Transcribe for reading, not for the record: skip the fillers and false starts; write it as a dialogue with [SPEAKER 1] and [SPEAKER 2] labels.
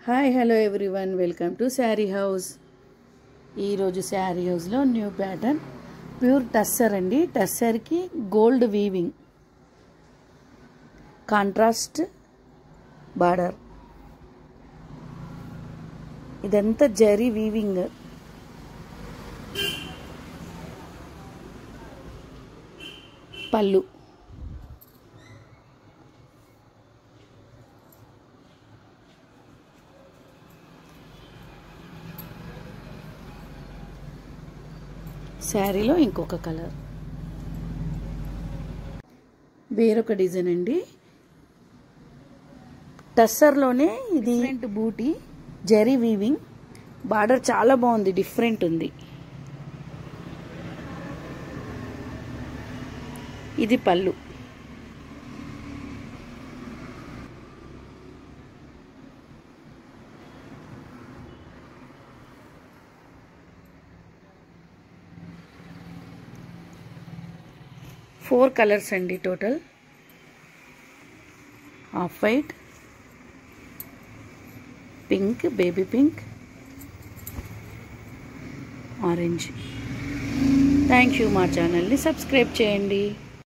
[SPEAKER 1] Hi hello everyone, welcome to sari house. ఈరోజు శారీ హౌస్లో new pattern pure tussar అండి. టస్సర్కి గోల్డ్ వీవింగ్, కాంట్రాస్ట్ బార్డర్, ఇదంతా zari weaving. పళ్ళు, శారీలో ఇంకొక కలర్, వేరొక డిజైన్ అండి. టస్సర్లోనే ఇది డిఫరెంట్ బూటీ, జరీ వీవింగ్, బార్డర్ చాలా బాగుంది, డిఫరెంట్ ఉంది. ఇది పళ్ళు. ఫోర్ కలర్స్ అండి total. Off white, pink, baby pink, orange. Thank you. మా ఛానల్ని సబ్స్క్రైబ్ చేయండి.